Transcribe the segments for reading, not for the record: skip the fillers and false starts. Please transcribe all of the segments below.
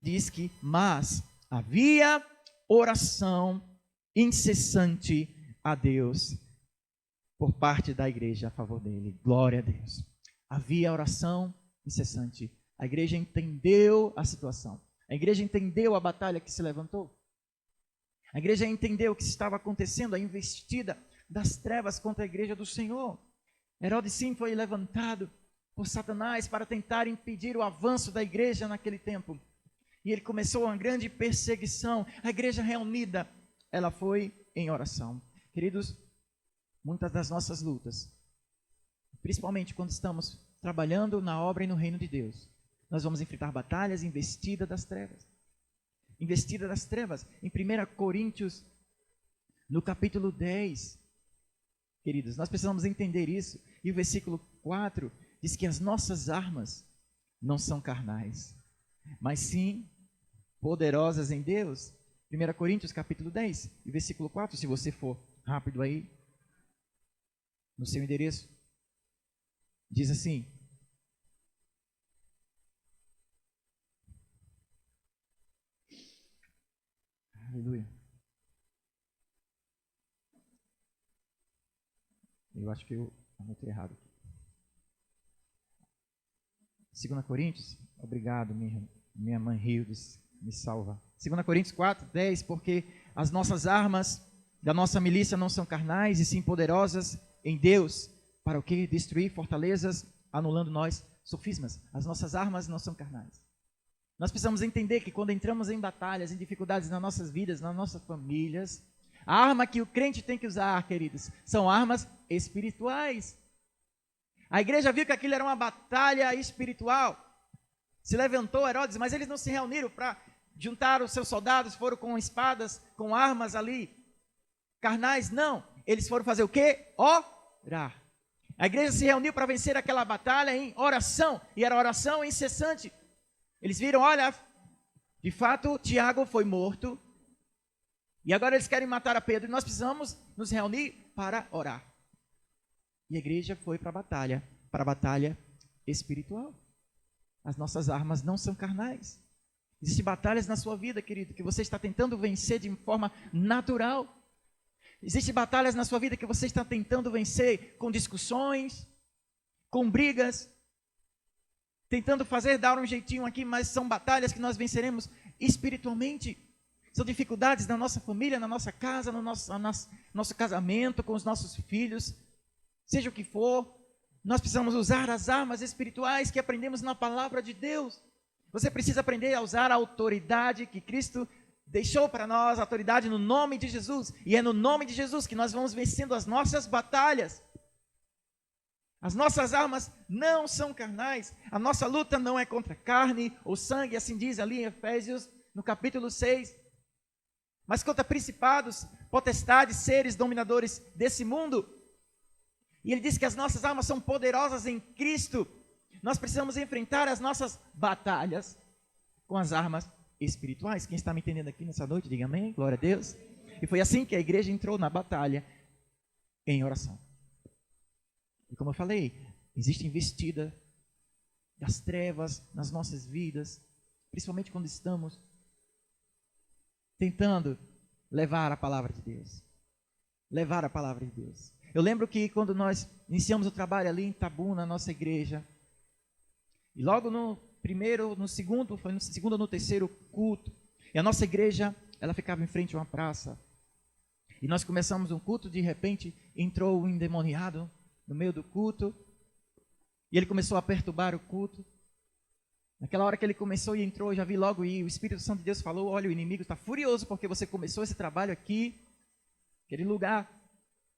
diz que, mas havia oração incessante a Deus por parte da igreja a favor dele. Glória a Deus. Havia oração incessante. A igreja entendeu a situação. A igreja entendeu a batalha que se levantou. A igreja entendeu o que estava acontecendo, a investida das trevas contra a igreja do Senhor. Herodes sim foi levantado por Satanás para tentar impedir o avanço da igreja naquele tempo. E ele começou uma grande perseguição. A igreja reunida, ela foi em oração. Queridos, muitas das nossas lutas, principalmente quando estamos trabalhando na obra e no reino de Deus, nós vamos enfrentar batalhas investidas das trevas. Investida das trevas. Em 1 Coríntios, no capítulo 10, queridos, nós precisamos entender isso. E o versículo 4 diz que as nossas armas não são carnais, mas sim poderosas em Deus. 1 Coríntios capítulo 10, e versículo 4, se você for rápido aí, no seu endereço, diz assim: aleluia. Eu acho que eu anotei errado. 2 Coríntios, obrigado, minha mãe Hildes, me salva. 2 Coríntios 4, 10, porque as nossas armas da nossa milícia não são carnais, e sim poderosas em Deus, para o que? Destruir fortalezas, anulando nós sofismas. As nossas armas não são carnais. Nós precisamos entender que quando entramos em batalhas, em dificuldades nas nossas vidas, nas nossas famílias, a arma que o crente tem que usar, queridos, são armas espirituais. A igreja viu que aquilo era uma batalha espiritual. Se levantou Herodes, mas eles não se reuniram para juntar os seus soldados, foram com espadas, com armas ali, carnais, não. Eles foram fazer o quê? Orar. A igreja se reuniu para vencer aquela batalha em oração, e era oração incessante. Eles viram, olha, de fato, Tiago foi morto, e agora eles querem matar a Pedro, e nós precisamos nos reunir para orar. E a igreja foi para a batalha espiritual. As nossas armas não são carnais. Existem batalhas na sua vida, querido, que você está tentando vencer de forma natural. Existem batalhas na sua vida que você está tentando vencer com discussões, com brigas, tentando dar um jeitinho aqui, mas são batalhas que nós venceremos espiritualmente. São dificuldades na nossa família, na nossa casa, no nosso casamento, com os nossos filhos, seja o que for. Nós precisamos usar as armas espirituais que aprendemos na palavra de Deus. Você precisa aprender a usar a autoridade que Cristo deixou para nós, a autoridade no nome de Jesus. E é no nome de Jesus que nós vamos vencendo as nossas batalhas. As nossas armas não são carnais. A nossa luta não é contra carne ou sangue, assim diz ali em Efésios, no capítulo 6. Mas contra principados, potestades, seres dominadores desse mundo. E ele diz que as nossas armas são poderosas em Cristo. Nós precisamos enfrentar as nossas batalhas com as armas espirituais. Quem está me entendendo aqui nessa noite, diga amém, glória a Deus. E foi assim que a igreja entrou na batalha em oração. E como eu falei, existe investida das trevas nas nossas vidas, principalmente quando estamos tentando levar a palavra de Deus. Levar a palavra de Deus. Eu lembro que quando nós iniciamos o trabalho ali em Tabu, na nossa igreja, e logo no segundo ou no terceiro culto, e a nossa igreja, ela ficava em frente a uma praça, e nós começamos um culto, de repente entrou um endemoniado no meio do culto, e ele começou a perturbar o culto. Naquela hora que ele começou e entrou, eu já vi logo, e o Espírito Santo de Deus falou, olha, o inimigo está furioso porque você começou esse trabalho aqui, aquele lugar,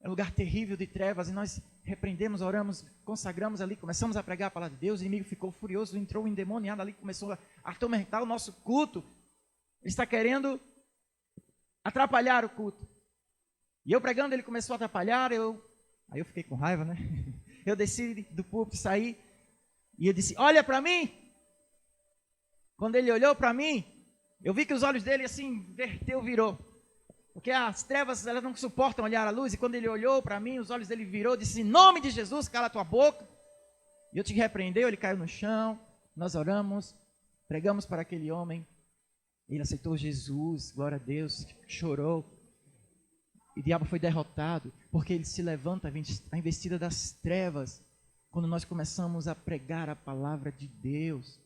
é um lugar terrível de trevas, e nós repreendemos, oramos, consagramos ali, começamos a pregar a palavra de Deus, o inimigo ficou furioso, entrou um endemoniado ali, começou a atormentar o nosso culto, ele está querendo atrapalhar o culto. E eu pregando, ele começou a atrapalhar, aí eu fiquei com raiva, né? Eu desci do púlpito, saí, e eu disse, olha para mim. Quando ele olhou para mim, eu vi que os olhos dele assim, virou. Porque as trevas, elas não suportam olhar a luz, e quando ele olhou para mim, os olhos dele virou, disse, em nome de Jesus, cala a tua boca. E eu te repreendeu, ele caiu no chão, nós oramos, pregamos para aquele homem, Ele aceitou Jesus, glória a Deus, chorou. E o diabo foi derrotado, porque ele se levanta a investida das trevas, quando nós começamos a pregar a palavra de Deus.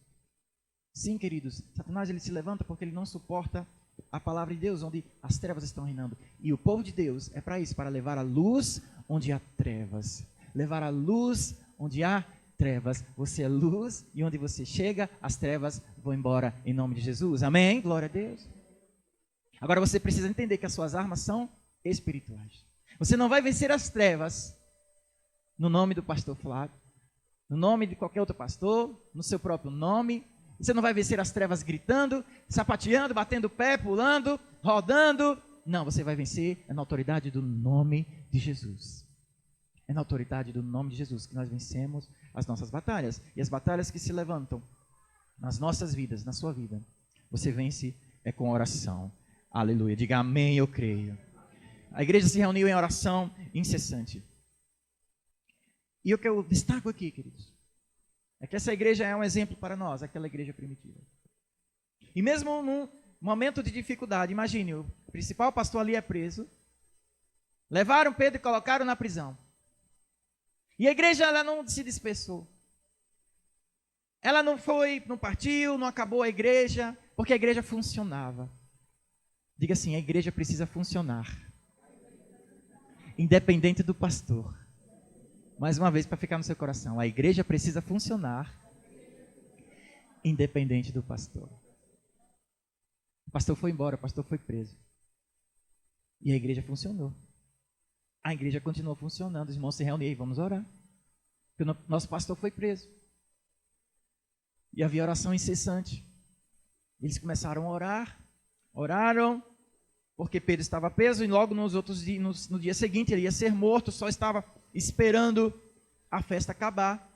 Sim, queridos, Satanás ele se levanta porque ele não suporta a palavra de Deus, onde as trevas estão reinando. E o povo de Deus é para isso, para levar a luz onde há trevas. Levar a luz onde há trevas. Você é luz e onde você chega, as trevas vão embora em nome de Jesus. Amém? Glória a Deus. Agora você precisa entender que as suas armas são espirituais. Você não vai vencer as trevas no nome do pastor Flávio, no nome de qualquer outro pastor, no seu próprio nome. Você não vai vencer as trevas gritando, sapateando, batendo o pé, pulando, rodando. Não, você vai vencer na autoridade do nome de Jesus. É na autoridade do nome de Jesus que nós vencemos as nossas batalhas. E as batalhas que se levantam nas nossas vidas, na sua vida, você vence com oração. Aleluia. Diga amém, eu creio. A igreja se reuniu em oração incessante. E o que eu destaco aqui, queridos, é que essa igreja é um exemplo para nós, aquela igreja primitiva. E mesmo num momento de dificuldade, imagine, o principal pastor ali é preso, levaram Pedro e colocaram na prisão. E a igreja ela não se dispersou. Ela não partiu, não acabou a igreja, porque a igreja funcionava. Diga assim, a igreja precisa funcionar. Independente do pastor. Mais uma vez para ficar no seu coração, a igreja precisa funcionar independente do pastor. O pastor foi embora, o pastor foi preso. E a igreja funcionou. A igreja continuou funcionando, os irmãos se reuniram, vamos orar. Porque o nosso pastor foi preso. E havia oração incessante. Eles começaram a orar, oraram, porque Pedro estava preso e logo nos outros dias, no dia seguinte ele ia ser morto, só estava esperando a festa acabar,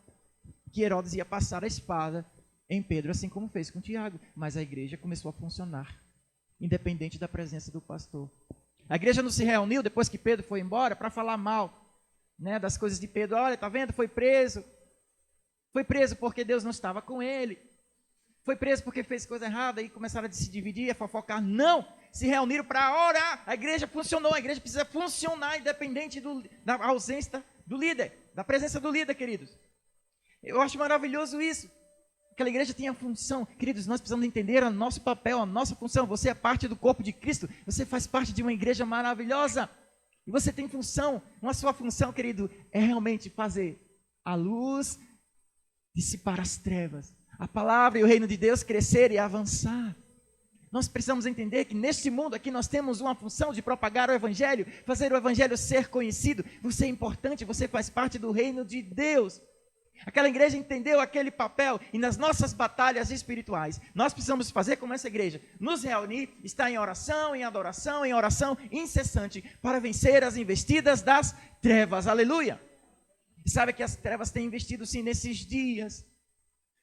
que Herodes ia passar a espada em Pedro, assim como fez com Tiago. Mas a igreja começou a funcionar, independente da presença do pastor. A igreja não se reuniu depois que Pedro foi embora para falar mal, né, das coisas de Pedro. Olha, tá vendo? Foi preso porque Deus não estava com ele. Foi preso porque fez coisa errada e começaram a se dividir, a fofocar. Não! Se reuniram para orar. A igreja funcionou. A igreja precisa funcionar independente da ausência do líder, da presença do líder, queridos. Eu acho maravilhoso isso. Aquela igreja tinha função. Queridos, nós precisamos entender o nosso papel, a nossa função. Você é parte do corpo de Cristo. Você faz parte de uma igreja maravilhosa. E você tem função. A sua função, querido, é realmente fazer a luz dissipar as trevas. A palavra e o reino de Deus crescer e avançar. Nós precisamos entender que neste mundo aqui nós temos uma função de propagar o evangelho, fazer o evangelho ser conhecido. Você é importante, você faz parte do reino de Deus. Aquela igreja entendeu aquele papel e nas nossas batalhas espirituais, nós precisamos fazer como essa igreja, nos reunir, estar em oração, em adoração, em oração incessante, para vencer as investidas das trevas. Aleluia! E sabe que as trevas têm investido sim nesses dias.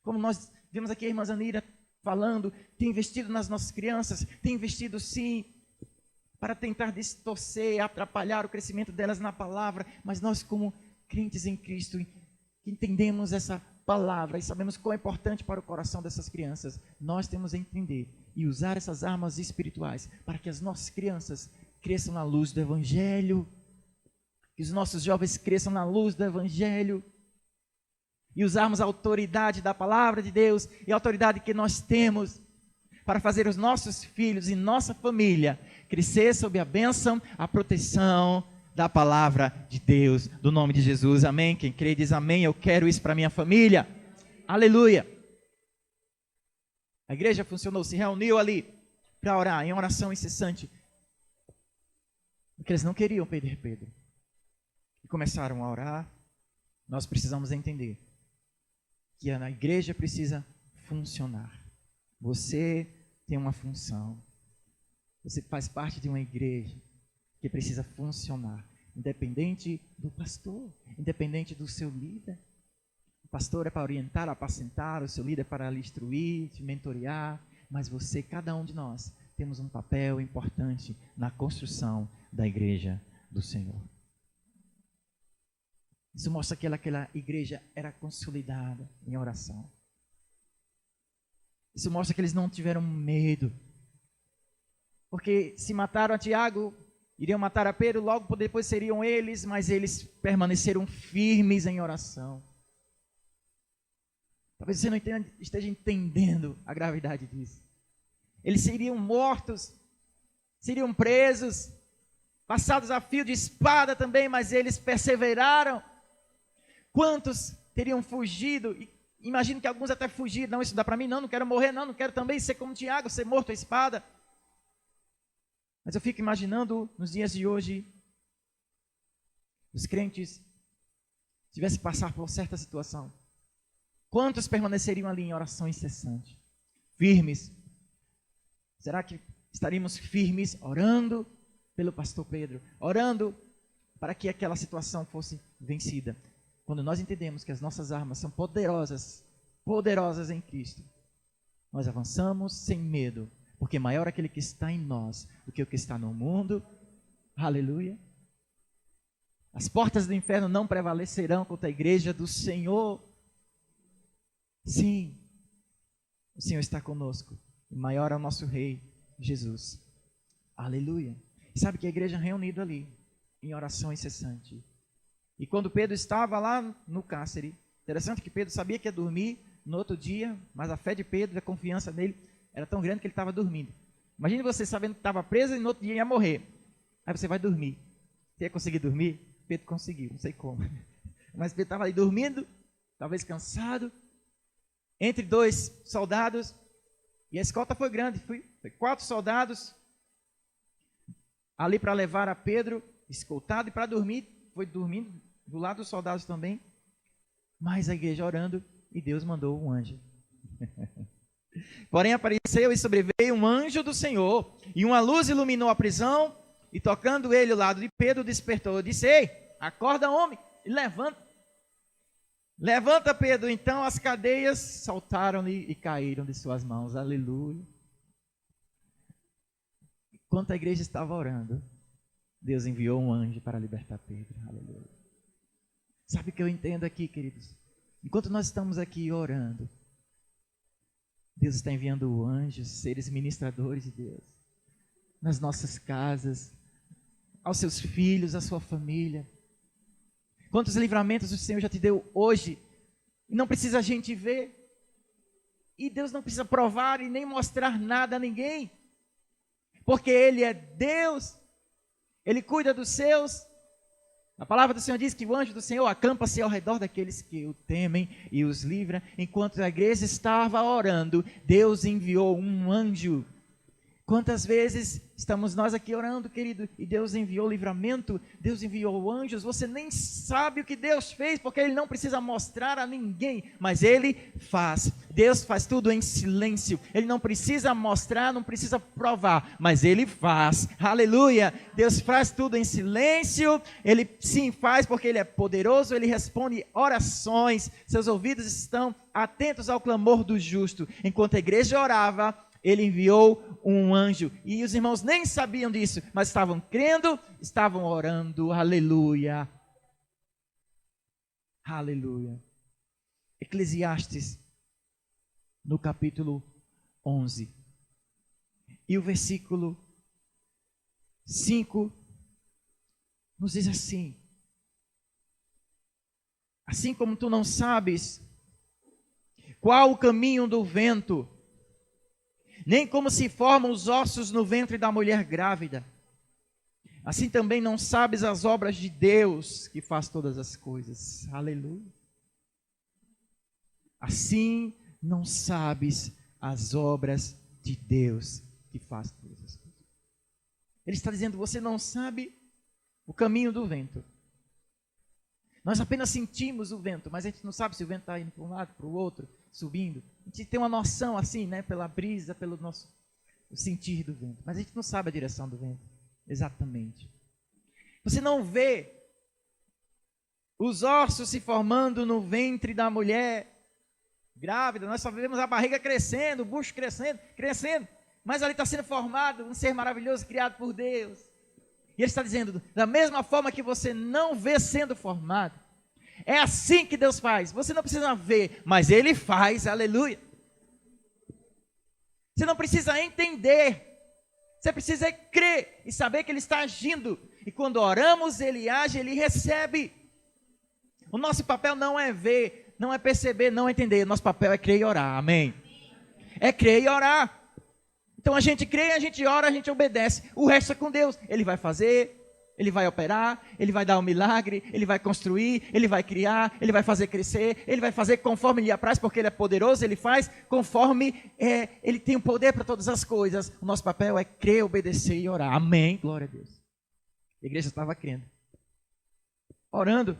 Como nós vimos aqui a irmã Zanira falando, tem investido nas nossas crianças, tem investido sim, para tentar distorcer, atrapalhar o crescimento delas na palavra, mas nós como crentes em Cristo, que entendemos essa palavra e sabemos quão é importante para o coração dessas crianças, nós temos a entender e usar essas armas espirituais, para que as nossas crianças cresçam na luz do Evangelho, que os nossos jovens cresçam na luz do Evangelho, e usarmos a autoridade da palavra de Deus e a autoridade que nós temos para fazer os nossos filhos e nossa família crescer sob a bênção, a proteção da palavra de Deus, do nome de Jesus. Amém? Quem crê diz amém. Eu quero isso para minha família. Aleluia. A igreja funcionou, se reuniu ali para orar, em oração incessante, porque eles não queriam perder Pedro. E começaram a orar. Nós precisamos entender que a igreja precisa funcionar. Você tem uma função. Você faz parte de uma igreja que precisa funcionar, independente do pastor, independente do seu líder. O pastor é para orientar, apacentar, o seu líder é para lhe instruir, te mentorear, mas você, cada um de nós, temos um papel importante na construção da igreja do Senhor. Isso mostra que aquela igreja era consolidada em oração. Isso mostra que eles não tiveram medo Porque se mataram a Tiago, iriam matar a Pedro, logo depois seriam eles, mas eles permaneceram firmes em oração. Talvez você não esteja entendendo a gravidade disso. Eles seriam mortos, seriam presos, passados a fio de espada também, mas eles perseveraram. Quantos teriam fugido? Imagino que alguns até fugiram. Não, isso dá para mim, não quero morrer, não quero também ser como Tiago, ser morto à espada. Mas eu fico imaginando, nos dias de hoje, os crentes tivessem que passar por certa situação. Quantos permaneceriam ali em oração incessante? Firmes. Será que estaríamos firmes orando pelo pastor Pedro? Orando para que aquela situação fosse vencida. Quando nós entendemos que as nossas armas são poderosas, poderosas em Cristo, nós avançamos sem medo, porque maior é aquele que está em nós do que o que está no mundo. Aleluia. As portas do inferno não prevalecerão contra a igreja do Senhor. Sim, o Senhor está conosco. E maior é o nosso Rei, Jesus. Aleluia. E sabe que a igreja reunida ali, em oração incessante. E quando Pedro estava lá no cárcere, interessante que Pedro sabia que ia dormir no outro dia, mas a fé de Pedro, a confiança nele, era tão grande que ele estava dormindo. Imagine você sabendo que estava preso e no outro dia ia morrer. Aí você vai dormir. Você ia conseguir dormir? Pedro conseguiu, não sei como. Mas Pedro estava ali dormindo, talvez cansado, entre dois soldados, e a escolta foi grande, foi 4 soldados ali para levar a Pedro, escoltado, e para dormir, foi dormindo do lado dos soldados também, mas a igreja orando, e Deus mandou um anjo. Porém apareceu e sobreveio um anjo do Senhor, e uma luz iluminou a prisão, e tocando ele o lado de Pedro, despertou, disse: ei, acorda homem, e levanta. Levanta, Pedro. Então as cadeias saltaram-lhe e caíram de suas mãos. Aleluia. Enquanto a igreja estava orando, Deus enviou um anjo para libertar Pedro. Aleluia. Sabe o que eu entendo aqui, queridos? Enquanto nós estamos aqui orando, Deus está enviando anjos, seres ministradores de Deus, nas nossas casas, aos seus filhos, à sua família. Quantos livramentos o Senhor já te deu hoje? Não precisa a gente ver. E Deus não precisa provar e nem mostrar nada a ninguém. Porque Ele é Deus. Ele cuida dos seus. A palavra do Senhor diz que o anjo do Senhor acampa-se ao redor daqueles que o temem e os livra. Enquanto a igreja estava orando, Deus enviou um anjo. Quantas vezes estamos nós aqui orando, querido, e Deus enviou livramento, Deus enviou anjos, você nem sabe o que Deus fez, porque Ele não precisa mostrar a ninguém, mas Ele faz. Deus faz tudo em silêncio, Ele não precisa mostrar, não precisa provar, mas Ele faz. Aleluia! Deus faz tudo em silêncio, Ele sim faz porque Ele é poderoso, Ele responde orações, seus ouvidos estão atentos ao clamor do justo. Enquanto a igreja orava, Ele enviou um anjo, e os irmãos nem sabiam disso, mas estavam crendo, estavam orando. Aleluia, aleluia. Eclesiastes, no capítulo 11, e o versículo 5, nos diz assim: assim como tu não sabes qual o caminho do vento, nem como se formam os ossos no ventre da mulher grávida, assim também não sabes as obras de Deus, que faz todas as coisas. Aleluia. Assim não sabes as obras de Deus, que faz todas as coisas. Ele está dizendo: você não sabe o caminho do vento. Nós apenas sentimos o vento, mas a gente não sabe se o vento está indo para um lado, para o outro, subindo. A gente tem uma noção assim, né, pela brisa, pelo nosso sentir do vento, mas a gente não sabe a direção do vento, exatamente. Você não vê os ossos se formando no ventre da mulher grávida, nós só vemos a barriga crescendo, o bucho crescendo, mas ali está sendo formado um ser maravilhoso criado por Deus. E Ele está dizendo, da mesma forma que você não vê sendo formado, é assim que Deus faz. Você não precisa ver, mas Ele faz. Aleluia. Você não precisa entender, Você precisa crer e saber que Ele está agindo. E quando oramos, Ele age, Ele recebe. O nosso papel não é ver, não é perceber, não é entender. O nosso papel é crer e orar. Amém? É crer e orar. Então a gente crê, a gente ora, a gente obedece. O resto é com Deus. Ele vai fazer, Ele vai operar, Ele vai dar um milagre, Ele vai construir, Ele vai criar, Ele vai fazer crescer, Ele vai fazer conforme Ele apraz, porque Ele é poderoso, Ele faz conforme Ele tem o poder para todas as coisas. O nosso papel é crer, obedecer e orar. Amém? Glória a Deus. A igreja estava crendo, orando.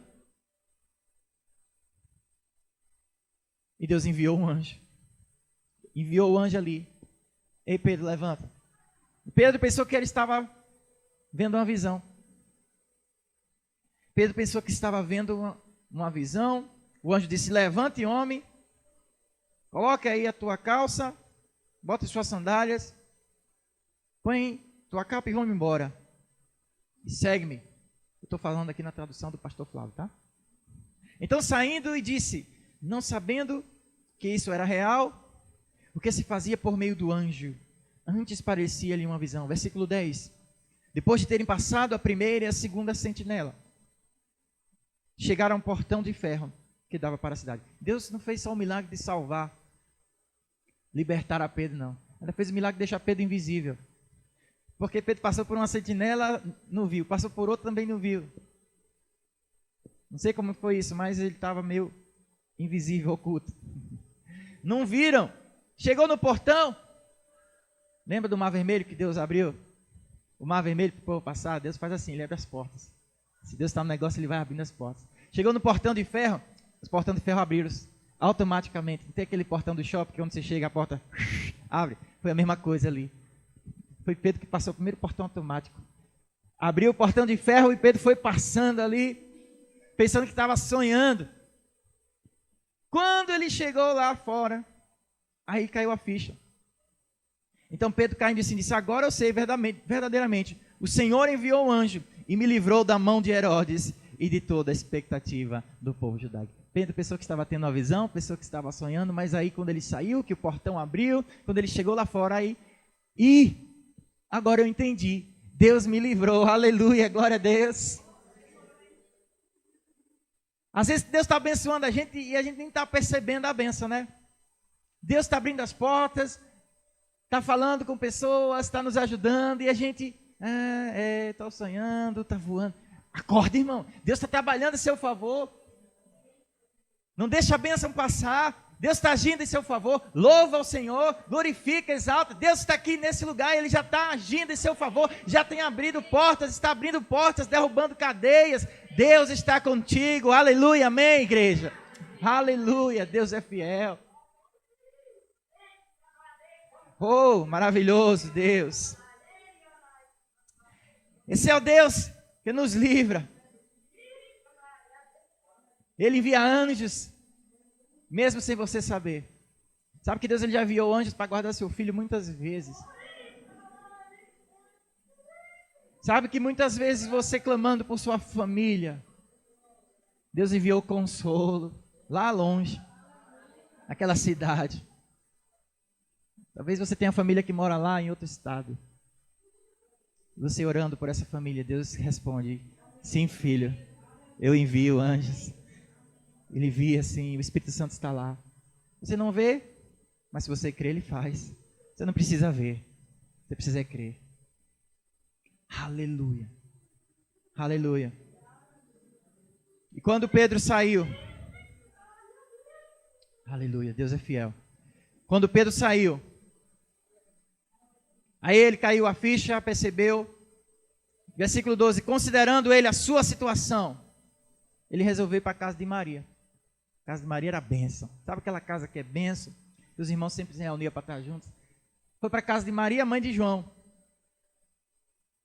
E Deus enviou um anjo. Enviou o anjo ali. Ei, Pedro, levanta. Pedro pensou que ele estava vendo uma visão. Pedro pensou que estava vendo uma visão. O anjo disse: levante, homem. Coloca aí a tua calça. Bota as suas sandálias. Põe tua capa e vamos embora. E segue-me. Eu estou falando aqui na tradução do pastor Flávio, tá? Então saindo e disse, não sabendo que isso era real, o que se fazia por meio do anjo, antes parecia-lhe uma visão. Versículo 10. Depois de terem passado a primeira e a segunda sentinela, chegaram a um portão de ferro que dava para a cidade. Deus não fez só o milagre de salvar, libertar a Pedro, não. Ele fez o milagre de deixar Pedro invisível. Porque Pedro passou por uma sentinela, não viu. Passou por outra, também não viu. Não sei como foi isso, mas ele estava meio invisível, oculto. Não viram. Chegou no portão. Lembra do mar vermelho que Deus abriu? O mar vermelho para o povo passar, Deus faz assim, Ele abre as portas. Se Deus está no negócio, Ele vai abrindo as portas. Chegou no portão de ferro, os portões de ferro abriram automaticamente. Não tem aquele portão do shopping que quando você chega a porta abre. Foi a mesma coisa ali. Foi Pedro que passou o primeiro portão automático. Abriu o portão de ferro e Pedro foi passando ali, pensando que estava sonhando. Quando ele chegou lá fora, aí caiu a ficha. Então Pedro caindo assim, disse, agora eu sei verdadeiramente, o Senhor enviou um anjo e me livrou da mão de Herodes e de toda a expectativa do povo judaico. Pedro pensou que estava tendo uma visão, pensou que estava sonhando, mas aí quando ele saiu, que o portão abriu, quando ele chegou lá fora, aí, agora eu entendi, Deus me livrou, aleluia, glória a Deus. Às vezes Deus está abençoando a gente e a gente nem está percebendo a bênção, né? Deus está abrindo as portas, está falando com pessoas, está nos ajudando e a gente, estou sonhando, está voando. Acorda, irmão, Deus está trabalhando em seu favor. Não deixa a bênção passar. Deus está agindo em seu favor. Louva ao Senhor, glorifica, exalta. Deus está aqui nesse lugar, Ele já está agindo em seu favor. Já tem abrido portas, está abrindo portas, derrubando cadeias. Deus está contigo, aleluia, amém, igreja. Aleluia, Deus é fiel. Oh, maravilhoso Deus. Esse é o Deus que nos livra. Ele envia anjos, mesmo sem você saber. Sabe que Deus ele já enviou anjos para guardar seu filho muitas vezes. Sabe que muitas vezes você clamando por sua família, Deus enviou consolo lá longe, naquela cidade. Talvez você tenha família que mora lá em outro estado. Você orando por essa família, Deus responde, sim filho, eu envio anjos. Ele via assim, o Espírito Santo está lá. Você não vê, mas se você crer, Ele faz. Você não precisa ver, você precisa crer. Aleluia, aleluia. E quando Pedro saiu, aleluia, Deus é fiel. Quando Pedro saiu, aí ele caiu a ficha, percebeu. Versículo 12, considerando ele a sua situação, ele resolveu ir para a casa de Maria. A casa de Maria era bênção. Sabe aquela casa que é bênção? Que os irmãos sempre se reuniam para estar juntos. Foi para a casa de Maria, mãe de João,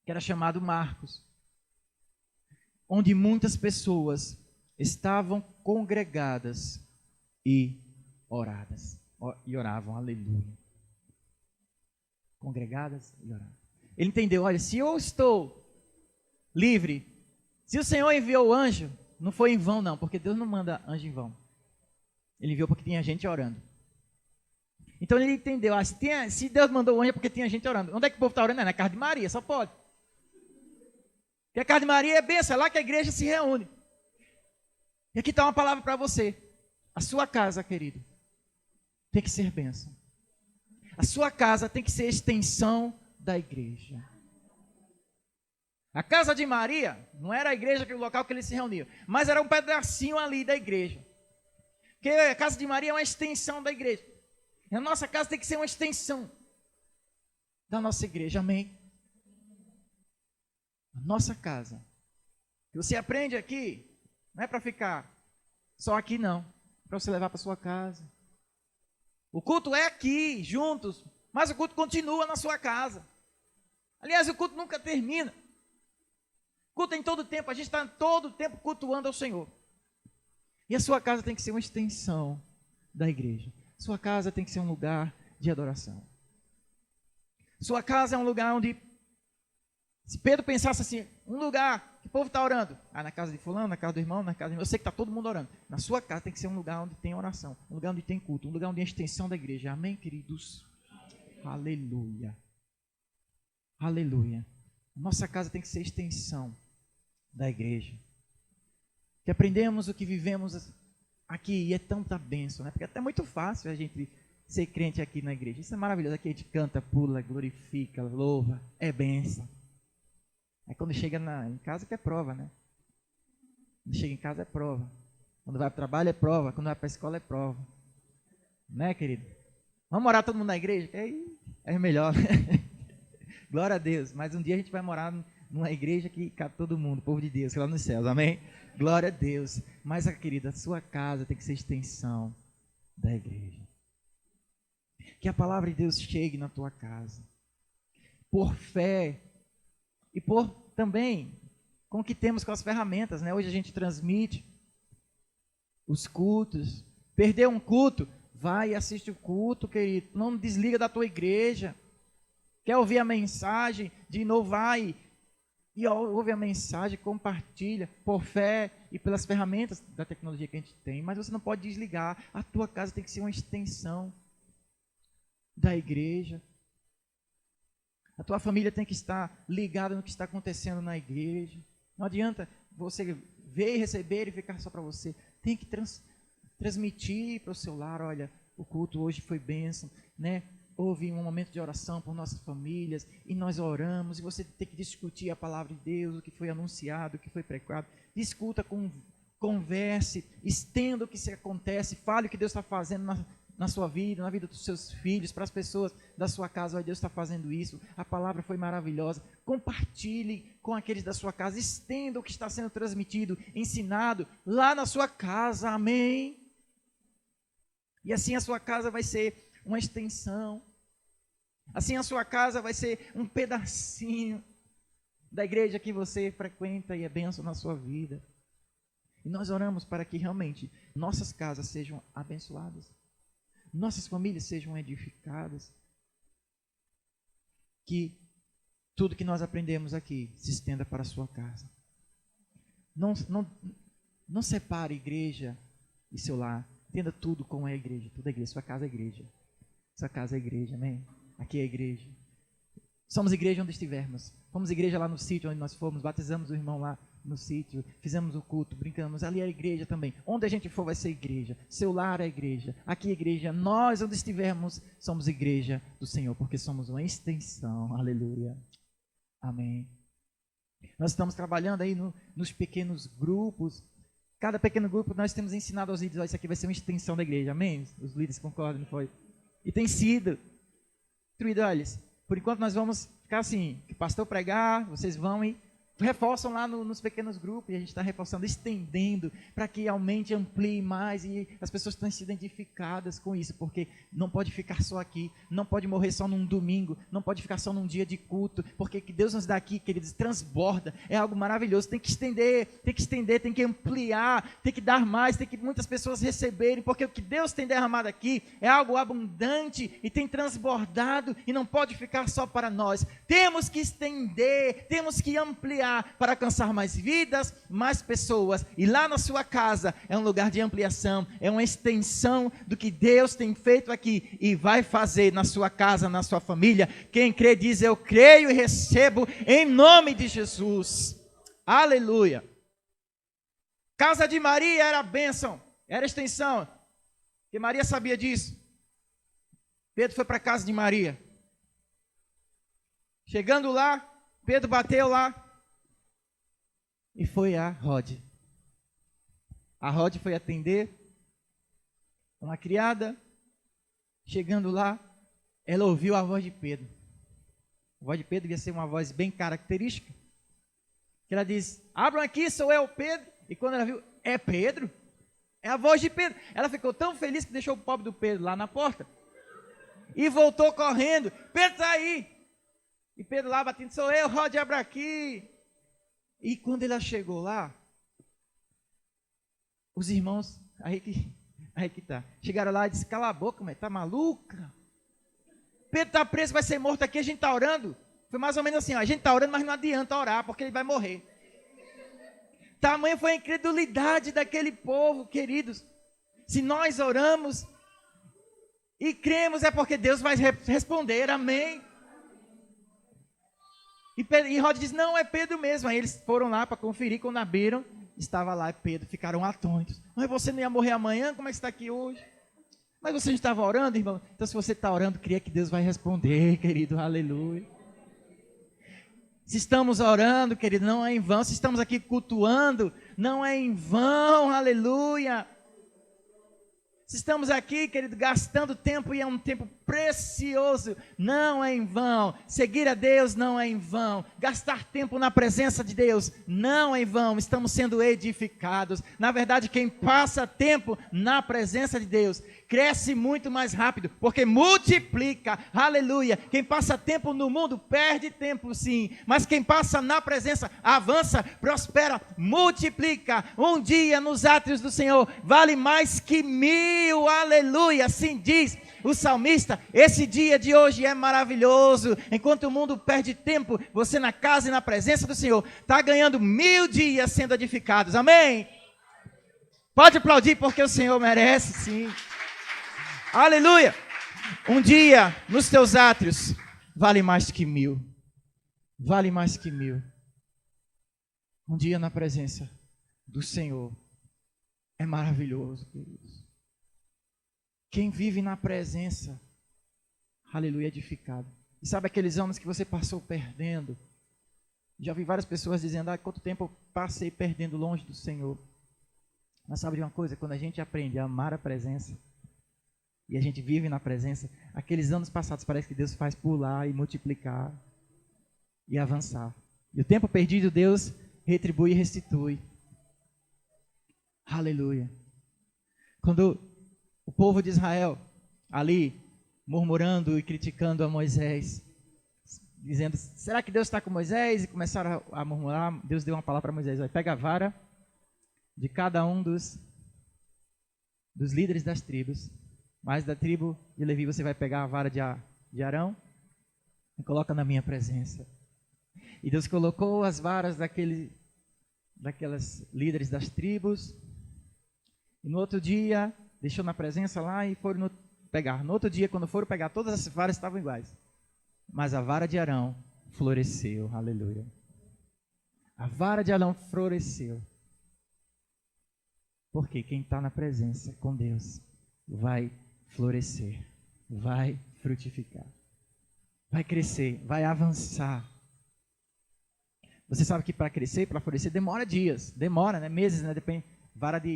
que era chamado Marcos, onde muitas pessoas estavam congregadas e oravam, aleluia. Congregadas e oravam. Ele entendeu, olha, se eu estou livre, se o Senhor enviou o anjo, não foi em vão não, porque Deus não manda anjo em vão. Ele enviou porque tinha gente orando. Então ele entendeu, se Deus mandou o anjo é porque tinha gente orando. Onde é que o povo está orando? É na casa de Maria, só pode. Porque a casa de Maria é bênção, é lá que a igreja se reúne. E aqui está uma palavra para você. A sua casa, querido, tem que ser bênção. A sua casa tem que ser extensão da igreja. A casa de Maria não era a igreja, que o local que eles se reuniam, mas era um pedacinho ali da igreja. Porque a casa de Maria é uma extensão da igreja. E a nossa casa tem que ser uma extensão da nossa igreja, amém? A nossa casa. Que você aprende aqui, não é para ficar só aqui não, é para você levar para sua casa. O culto é aqui, juntos, mas o culto continua na sua casa. Aliás, o culto nunca termina. O culto em todo tempo, a gente está todo o tempo cultuando ao Senhor. E a sua casa tem que ser uma extensão da igreja. Sua casa tem que ser um lugar de adoração. Sua casa é um lugar onde, se Pedro pensasse assim, um lugar que o povo está orando, na casa de fulano, na casa do irmão, na casa do irmão, eu sei que está todo mundo orando. Na sua casa tem que ser um lugar onde tem oração, um lugar onde tem culto, um lugar onde tem extensão da igreja. Amém, queridos? Aleluia. Aleluia. Nossa casa tem que ser extensão da igreja. Que aprendemos o que vivemos aqui, e é tanta bênção, né? Porque é até muito fácil a gente ser crente aqui na igreja. Isso é maravilhoso. Aqui a gente canta, pula, glorifica, louva. É bênção. Aí quando chega em casa que é prova, né? Quando chega em casa é prova. Quando vai para o trabalho é prova. Quando vai para a escola é prova. Né, querido? Vamos morar todo mundo na igreja? É melhor, né? Glória a Deus. Mas um dia a gente vai morar numa igreja que cabe todo mundo, povo de Deus, que lá nos céus. Amém? Glória a Deus. Mas, querida, a sua casa tem que ser extensão da igreja. Que a palavra de Deus chegue na tua casa. Por fé. E por também com o que temos com as ferramentas, né? Hoje a gente transmite os cultos. Perdeu um culto? Vai e assiste o culto, querido. Não desliga da tua igreja. Quer ouvir a mensagem? De novo, vai e ouve a mensagem, compartilha por fé e pelas ferramentas da tecnologia que a gente tem. Mas você não pode desligar. A tua casa tem que ser uma extensão da igreja. A tua família tem que estar ligada no que está acontecendo na igreja. Não adianta você ver e receber e ficar só para você. Tem que transmitir para o seu lar. Olha, o culto hoje foi bênção, né? Houve um momento de oração por nossas famílias e nós oramos, e você tem que discutir a palavra de Deus, o que foi anunciado, o que foi pregado. Discuta, converse, estenda o que se acontece, fale o que Deus está fazendo na sua vida, na vida dos seus filhos, para as pessoas da sua casa. Olha, Deus está fazendo isso, a palavra foi maravilhosa. Compartilhe com aqueles da sua casa, estenda o que está sendo transmitido, ensinado lá na sua casa, amém? E assim a sua casa vai ser uma extensão. Assim a sua casa vai ser um pedacinho da igreja que você frequenta e é bênção na sua vida. E nós oramos para que realmente nossas casas sejam abençoadas, nossas famílias sejam edificadas, que tudo que nós aprendemos aqui se estenda para a sua casa. Não separe igreja e seu lar. Entenda tudo como é a igreja. Tudo é igreja. Sua casa é igreja. Sua casa é igreja, amém? Aqui é igreja. Somos igreja onde estivermos. Fomos igreja lá no sítio onde nós fomos, batizamos o irmão lá no sítio, fizemos o culto, brincamos, ali é igreja também. Onde a gente for vai ser igreja. Seu lar é igreja. Aqui é igreja. Nós onde estivermos somos igreja do Senhor, porque somos uma extensão. Aleluia. Amém. Nós estamos trabalhando aí nos pequenos grupos. Cada pequeno grupo nós temos ensinado aos líderes, isso aqui vai ser uma extensão da igreja. Amém? Os líderes concordam, não foi? E tem sido. Olha, por enquanto nós vamos ficar assim, que o pastor pregar, vocês vão e reforçam lá nos pequenos grupos, e a gente está reforçando, estendendo, para que aumente, amplie mais, e as pessoas estão se identificadas com isso, porque não pode ficar só aqui, não pode morrer só num domingo, não pode ficar só num dia de culto, porque que Deus nos dá aqui, queridos, transborda, é algo maravilhoso, tem que estender, tem que ampliar, tem que dar mais, tem que muitas pessoas receberem, porque o que Deus tem derramado aqui é algo abundante, e tem transbordado, e não pode ficar só para nós, temos que estender, temos que ampliar, ampliar, para alcançar mais vidas, mais pessoas. E lá na sua casa é um lugar de ampliação, é uma extensão do que Deus tem feito aqui e vai fazer na sua casa, na sua família. Quem crê diz: eu creio e recebo em nome de Jesus. Aleluia. Casa de Maria era bênção, era extensão, porque Maria sabia disso. Pedro foi para a casa de Maria. Chegando lá, Pedro bateu lá e foi a Rode. A Rode foi atender uma criada. Chegando lá, ela ouviu a voz de Pedro. A voz de Pedro ia ser uma voz bem característica. Que ela diz: abram aqui, sou eu, Pedro. E quando ela viu: é Pedro? É a voz de Pedro. Ela ficou tão feliz que deixou o pobre do Pedro lá na porta e voltou correndo. Pedro está aí. E Pedro lá batendo: sou eu, Rode, abra aqui. E quando ela chegou lá, os irmãos, aí que tá, chegaram lá e disseram: cala a boca, mas tá maluca? Pedro está preso, vai ser morto aqui, a gente está orando. Foi mais ou menos assim: ó, a gente está orando, mas não adianta orar, porque ele vai morrer. Tamanha foi a incredulidade daquele povo, queridos. Se nós oramos e cremos, é porque Deus vai responder, amém. E Rode diz: não, é Pedro mesmo. Aí eles foram lá para conferir, quando abriram, estava lá Pedro, ficaram atônitos. Mas você não ia morrer amanhã, como é que está aqui hoje? Mas você não estava orando, irmão? Então se você está orando, creia que Deus vai responder, querido, aleluia. Se estamos orando, querido, não é em vão. Se estamos aqui cultuando, não é em vão, aleluia. Se estamos aqui, querido, gastando tempo, e é um tempo precioso, não é em vão. Seguir a Deus não é em vão. Gastar tempo na presença de Deus não é em vão. Estamos sendo edificados. Na verdade, quem passa tempo na presença de Deus cresce muito mais rápido, porque multiplica, aleluia. Quem passa tempo no mundo perde tempo, sim, mas quem passa na presença avança, prospera, multiplica. Um dia nos átrios do Senhor vale mais que 1000, aleluia. Assim diz o salmista: esse dia de hoje é maravilhoso. Enquanto o mundo perde tempo, você na casa e na presença do Senhor está ganhando 1000 dias sendo edificados, amém? Pode aplaudir, porque o Senhor merece, sim. Aleluia. Um dia nos teus átrios vale mais que 1000. Vale mais que 1000. Um dia na presença do Senhor é maravilhoso, queridos. Quem vive na presença, aleluia, é edificado. E sabe aqueles anos que você passou perdendo? Já vi várias pessoas dizendo: quanto tempo eu passei perdendo longe do Senhor. Mas sabe de uma coisa? Quando a gente aprende a amar a presença, e a gente vive na presença, aqueles anos passados parece que Deus faz pular e multiplicar e avançar. E o tempo perdido Deus retribui e restitui. Aleluia. Quando o povo de Israel ali murmurando e criticando a Moisés, dizendo: será que Deus está com Moisés? E começaram a murmurar. Deus deu uma palavra para Moisés: pega a vara de cada um dos líderes das tribos. Mas da tribo de Levi você vai pegar a vara de Arão e coloca na minha presença. E Deus colocou as varas daquelas líderes das tribos. E no outro dia, deixou na presença lá e foram pegar. No outro dia, quando foram pegar, todas as varas estavam iguais. Mas a vara de Arão floresceu, aleluia. A vara de Arão floresceu. Porque quem está na presença com Deus vai florescer, vai frutificar, vai crescer, vai avançar. Você sabe que para crescer, para florescer, demora dias, demora, né? Meses, né? Depende.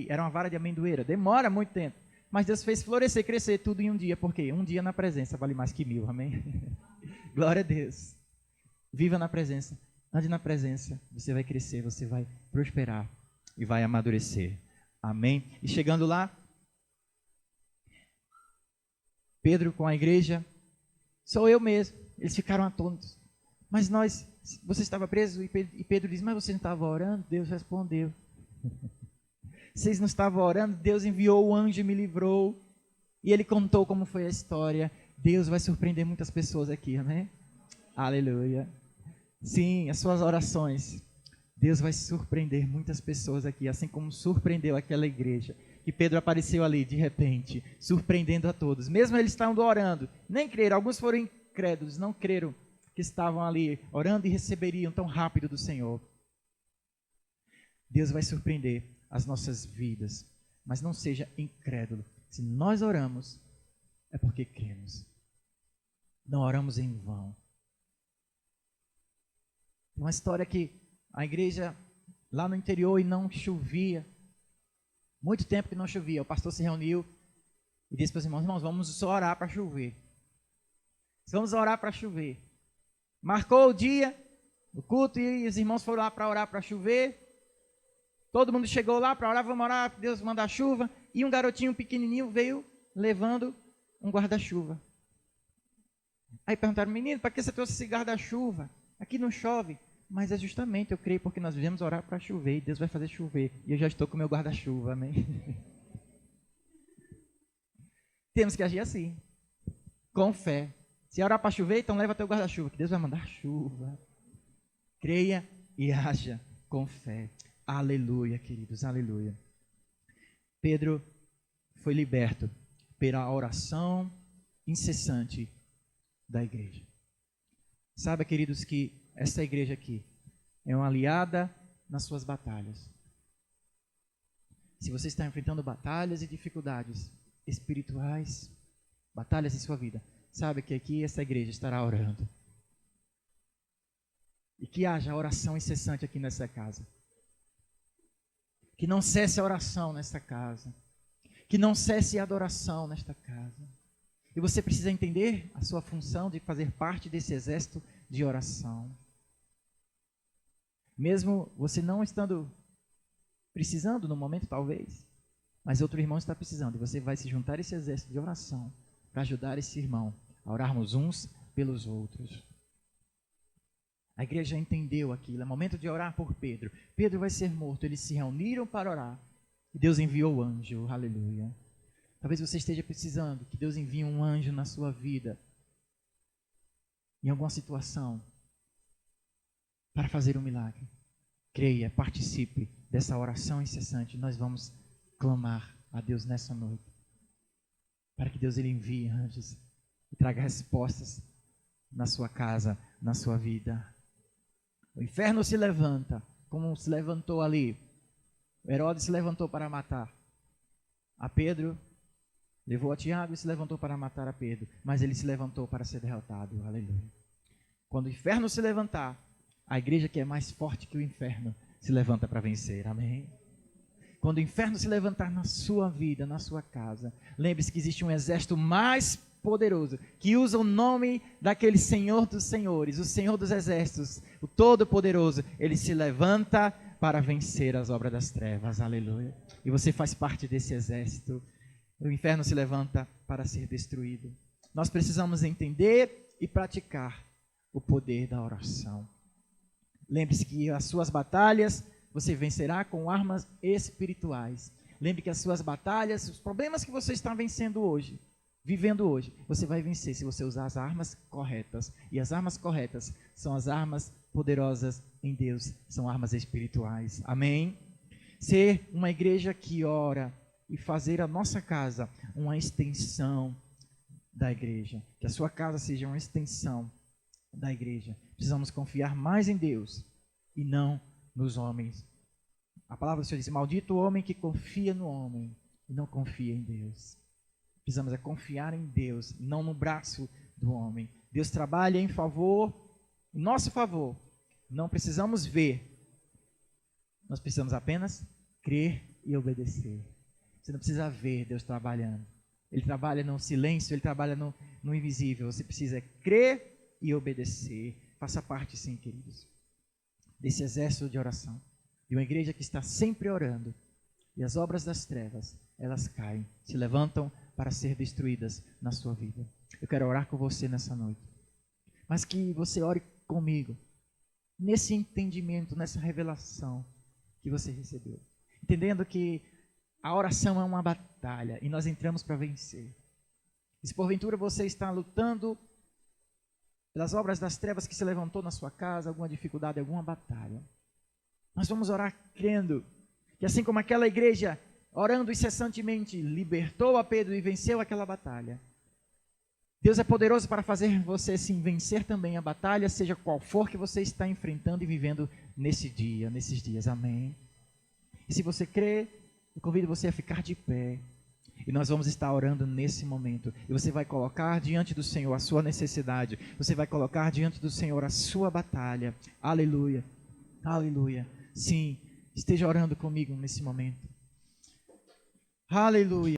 Era uma vara de amendoeira, demora muito tempo. Mas Deus fez florescer, crescer tudo em um dia. Por quê? Um dia na presença vale mais que 1000, amém? Glória a Deus. Viva na presença, ande na presença, você vai crescer, você vai prosperar e vai amadurecer, amém? E chegando lá, Pedro com a igreja: sou eu mesmo. Eles ficaram atônitos. Mas você estava preso? E Pedro diz: mas você não estava orando? Deus respondeu. Vocês não estavam orando? Deus enviou o anjo e me livrou. E ele contou como foi a história. Deus vai surpreender muitas pessoas aqui, amém? Aleluia. Sim, as suas orações Deus vai surpreender muitas pessoas aqui, assim como surpreendeu aquela igreja, que Pedro apareceu ali de repente, surpreendendo a todos. Mesmo eles estavam orando, nem creram, alguns foram incrédulos, não creram que estavam ali orando e receberiam tão rápido do Senhor. Deus vai surpreender as nossas vidas, mas não seja incrédulo. Se nós oramos, é porque cremos. Não oramos em vão. Tem uma história que a igreja lá no interior e não chovia. Muito tempo que não chovia. O pastor se reuniu e disse para os irmãos: irmãos, vamos só orar para chover. Vamos orar para chover. Marcou o dia, o culto, e os irmãos foram lá para orar para chover. Todo mundo chegou lá para orar, vamos orar, Deus mandar chuva. E um garotinho pequenininho veio levando um guarda-chuva. Aí perguntaram: menino, para que você trouxe esse guarda-chuva? Aqui não chove. Mas é justamente, eu creio, porque nós viemos orar para chover, e Deus vai fazer chover. E eu já estou com o meu guarda-chuva, amém? Temos que agir assim, com fé. Se orar para chover, então leva teu guarda-chuva, que Deus vai mandar chuva. Creia e haja com fé. Aleluia, queridos, aleluia. Pedro foi liberto pela oração incessante da igreja. Saiba, queridos, que essa igreja aqui é uma aliada nas suas batalhas. Se você está enfrentando batalhas e dificuldades espirituais, batalhas em sua vida, sabe que aqui essa igreja estará orando. E que haja oração incessante aqui nessa casa. Que não cesse a oração nesta casa. Que não cesse a adoração nesta casa. E você precisa entender a sua função de fazer parte desse exército de oração. Mesmo você não estando precisando no momento, talvez, mas outro irmão está precisando, e você vai se juntar a esse exército de oração para ajudar esse irmão a orarmos uns pelos outros. A igreja entendeu aquilo, é momento de orar por Pedro. Pedro vai ser morto, eles se reuniram para orar, e Deus enviou o anjo, aleluia. Talvez você esteja precisando que Deus envie um anjo na sua vida, em alguma situação, para fazer um milagre. Creia, participe dessa oração incessante. Nós vamos clamar a Deus nessa noite, para que Deus ele envie anjos e traga respostas na sua casa, na sua vida. O inferno se levanta, como se levantou ali. O Herodes se levantou para matar a Pedro, levou a Tiago e se levantou para matar a Pedro, mas ele se levantou para ser derrotado, aleluia. Quando o inferno se levantar, a igreja que é mais forte que o inferno se levanta para vencer, amém? Quando o inferno se levantar na sua vida, na sua casa, lembre-se que existe um exército mais poderoso, que usa o nome daquele Senhor dos Senhores, o Senhor dos Exércitos, o Todo-Poderoso. Ele se levanta para vencer as obras das trevas, aleluia. E você faz parte desse exército. O inferno se levanta para ser destruído. Nós precisamos entender e praticar o poder da oração. Lembre-se que as suas batalhas você vencerá com armas espirituais. Lembre que as suas batalhas, os problemas que você está vencendo hoje, vivendo hoje, você vai vencer se você usar as armas corretas. E as armas corretas são as armas poderosas em Deus, são armas espirituais. Amém? Ser uma igreja que ora e fazer a nossa casa uma extensão da igreja. Que a sua casa seja uma extensão da igreja. Precisamos confiar mais em Deus e não nos homens. A palavra do Senhor diz: maldito o homem que confia no homem e não confia em Deus. Precisamos confiar em Deus, não no braço do homem. Deus trabalha em favor, em nosso favor. Não precisamos ver. Nós precisamos apenas crer e obedecer. Você não precisa ver Deus trabalhando. Ele trabalha no silêncio, ele trabalha no invisível. Você precisa crer e obedecer. Faça parte, sim, queridos, desse exército de oração, de uma igreja que está sempre orando, e as obras das trevas, elas caem, se levantam para ser destruídas na sua vida. Eu quero orar com você nessa noite, mas que você ore comigo, nesse entendimento, nessa revelação que você recebeu, entendendo que a oração é uma batalha, e nós entramos para vencer. E se porventura você está lutando pelas obras das trevas que se levantou na sua casa, alguma dificuldade, alguma batalha, Nós vamos orar crendo que assim como aquela igreja, orando incessantemente, libertou a Pedro e venceu aquela batalha, Deus é poderoso para fazer você sim vencer também a batalha, seja qual for que você está enfrentando e vivendo nesse dia, nesses dias. Amém? E se você crê, eu convido você a ficar de pé. E nós vamos estar orando nesse momento. E você vai colocar diante do Senhor a sua necessidade. Você vai colocar diante do Senhor a sua batalha. Aleluia. Aleluia. Sim, esteja orando comigo nesse momento. Aleluia.